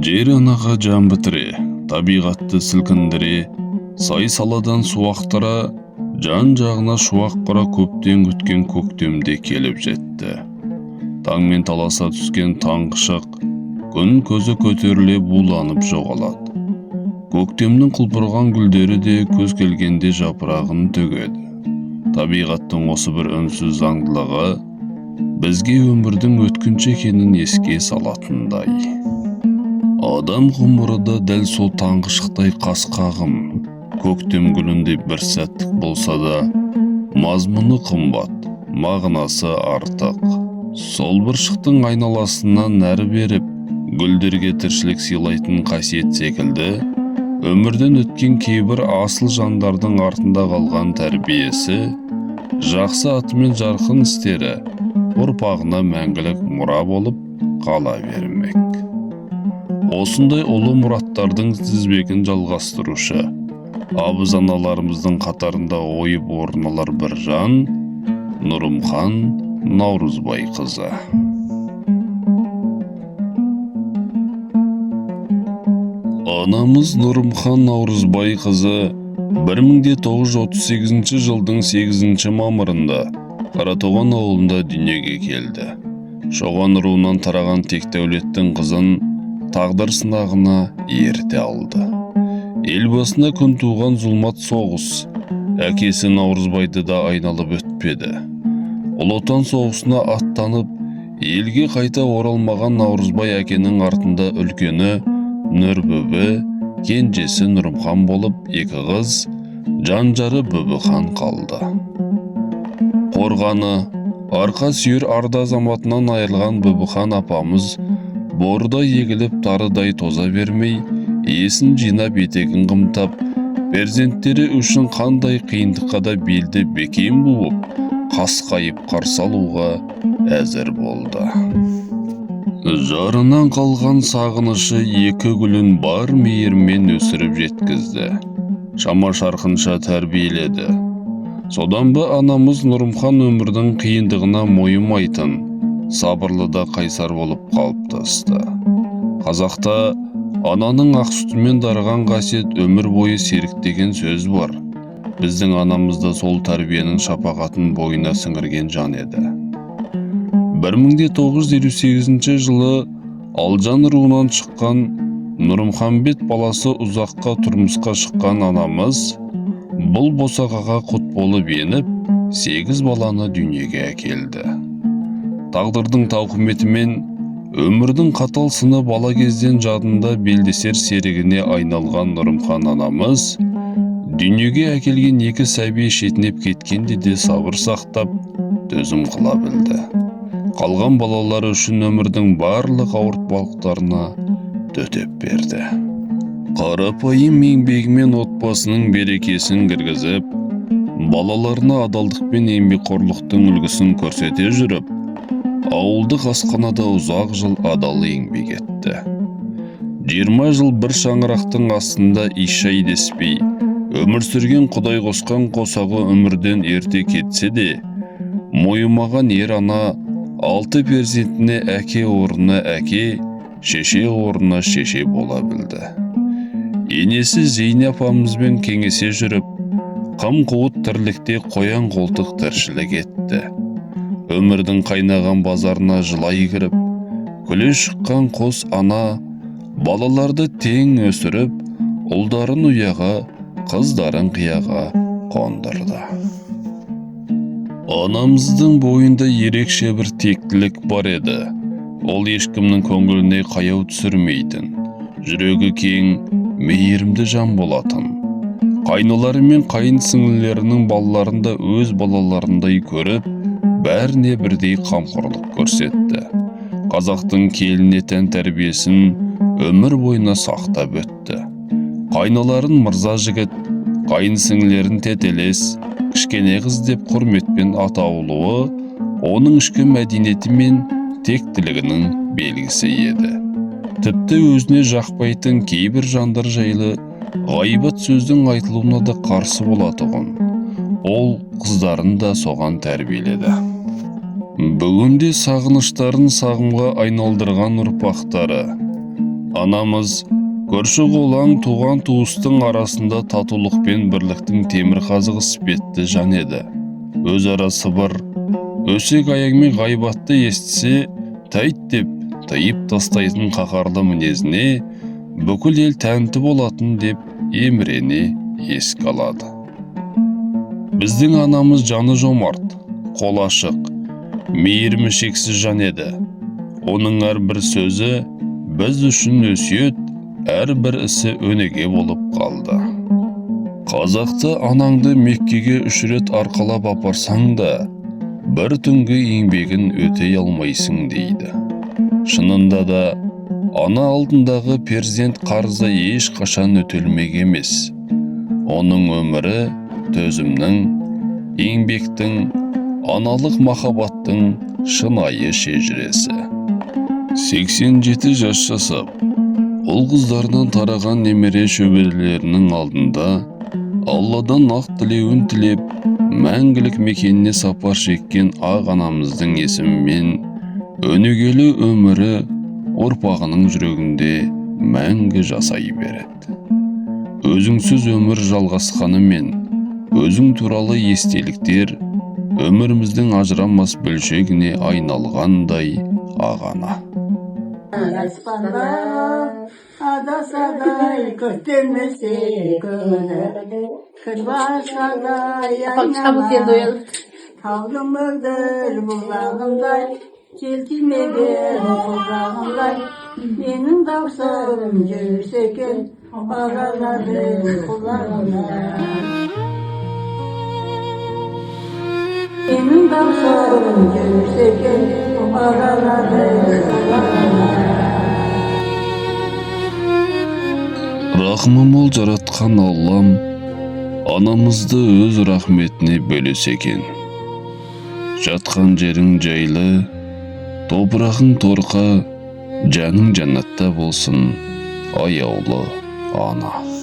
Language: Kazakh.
Жер анаға жан бітіре, табиғатты сілкіндіре, сай-саладан суақтыра, жан-жағына шуақ құра көптен күткен көктемде келіп жетті. Таңмен таласа түскен таңғышық, күн көзі көтеріле буланып жоғалады. Көктемнің құлпырған гүлдері де көз келгенде жапырағын төгеді. Табиғаттың осы бір үнсіз заңдылығы бізге өмірдің өткінші екенін еске салатындай. Адам ғұмыры да дәл сол таңғышықтай қас-қағым, көктем гүліндей бір сәттік болса да, мазмұны қымбат, мағынасы артық. Сол бір шықтың айналасынан нәрі беріп, гүлдерге тіршілік сыйлайтын қасиет секілді, өмірден өткен кейбір асыл жандардың артында қалған тәрбиесі, жақсы атымен жарқын істері ұрпағына мәңгілік мұра болып қала бермек. Осындай ұлы мұраттардың тізбегін жалғастырушы, абыз аналарымыздың қатарында ойып орын алар бір жан, Нұрымхан Наурызбайқызы. Анамыз Нұрымхан Наурызбайқызы 1938 жылдың 8 мамырында Қаратоған ауылында дүниеге келді. Шоған руынан тараған тек-дәулеттің қызын тағдыр сынағына ерте алды. Ел басына күн туған зұлмат соғыс, әкесі Наурызбайды да айналып өтпеді. Ұлы Отан соғысына аттанып, елге қайта оралмаған Наурызбай әкенің артында үлкені Нұрбөбі, кенжесі Нұрымхан болып, екі қыз, жан-жары Бөбіхан қалды. Қорғаны, арқа сүйер арда азаматынан айырылған Бөбіхан апамыз борда егіліп тарыдай тоза бермей, есін жинап етегін қымтап, перзенттері үшін қандай қиындыққа да белді бекем буып, қасқайып қарсы алуға әзір болды. Жарынан қалған сағынышы екі гүлін бар мейірмен өсіріп жеткізді. Шама шарқынша тәрбиеледі. Содан ба анамыз Нұрымхан өмірдің қиындығына мойымайтын, сабырлы да қайсар болып қалыптасты. Қазақта ананың ақ сүтімен дарыған қасиет өмір бойы серік деген сөз бар. Біздің анамыз да сол тәрбиенің шапағатын бойына сіңірген жан еді. 1958 жылы Алжан руынан шыққан Нұрымханбет баласы ұзаққа тұрмысқа шыққан анамыз бұл босағаға құт болып еніп, 8 баланы дүниеге әкелді. Тағдырдың тауқыметімен өмірдің қатал сыны бала кезден жадында белдесер серігіне айналған Нұрымхан анамыз дүниеге әкелген екі сәби шетінеп кеткенде де сабыр сақтап, төзім қыла білді. Қалған балалары үшін өмірдің барлық ауыртпалықтарына төтеп берді. Қарапайым еңбегімен отбасының берекесін кіргізіп, балаларына адалдық пен еңбекқорлықтың үлгісін көрсете жүріп, ауылдық асханада ұзақ жыл адал еңбек етті. 20 жыл бір шаңырақтың астында иш-шай деспей, өмір сүрген Құдай қосқан қосағы өмірден ерте кетсе де, мойымаған ер ана 6 перзентіне әке орнына әке, шеше орнына шеше бола білді. Енесі Зейне апамызбен кеңесе жүріп, қым-қуыт тірлікте қоян қолтық тіршілік етті. Өмірдің қайнаған базарына жылай кіріп, күле шыққан қос ана балаларды тең өсіріп, ұлдарын ұяға, қыздарын қияға қондырды. Анамыздың бойында ерекше бір тектілік бар еді. Ол ешкімнің көңіліне қаяу түсірмейтін, жүрегі кең, мейірімді жан болатын. Қайнылары мен қайын сіңлілерінің балаларында өз балаларындай көріп, бәріне бірдей қамқорлық көрсетті. Қазақтың келіне тән тәрбиесін өмір бойына сақтап өтті. Қайныларын мырза жігіт, қайын сіңлілерін тетелес, кішкене қыз деп құрметпен атаулуы оның ішкі мәдениеті мен тектілігінің белгісі еді. Тіпті өзіне жақпайтын кейбір жандар жайлы ғайбат сөздің айтылуына да қарсы болатұғын. Ол қыздарын да соған тәрбиеледі. Бүгінде сағыныштарын сағымға айналдырған ұрпақтары Анамыз көрші қолаң туған туыстың арасында татулық пен бірліктің темір қазығы іспетті жан еді. Өзара сыбыр, өсек аяң мен ғайбатты естісе, тайт деп тыйып тастайтын қаһарлы мінезіне бүкіл ел тәнті болатын деп емірене еске алады. Біздің анамыз жаны жомарт, қол ашық, мейірімі шексіз жан еді. Оның әрбір сөзі біз үшін өсиет, әрбір ісі өнеге болып қалды. Қазақта анаңды Меккеге 3 рет арқалап апарсаң да, бір түнгі еңбегін өтей алмайсың дейді. Шынында да, ана алдындағы перзент қарызы ешқашан өтелмек емес. Оның өмірі төзімнің, еңбектің, аналық махаббаттың шынайы шежіресі. 87 жас жасап, ұл-қыздардан тараған немере шөберелерінің алдында Алладан ақ тілеуін тілеп, мәңгілік мекеніне сапар шеккен ақ анамыздың есімімен өнегелі өмірі ұрпағының жүрегінде мәңгі жасай береді. Өзіңсіз өмір жалғасқанымен, өзің туралы естеліктер өміріміздің ажырамас бөлшегіне айналғандай ағана. Adasадай көттермесе көңілі, кірбасадай айналар, таудың мөлдір бұлағындай, желтимеген құлағындай, менің даусым жүрсе екен, ағалардың құлағына. Менің даусым жүрсе екен, ағалардың құлағына. Рахмы мол жаратқан Аллам анамызды өз рахметіне бөлесе екен. Жатқан жерің жайлы, топырағың торқа, жаның жәннатта болсын, аяулы ана.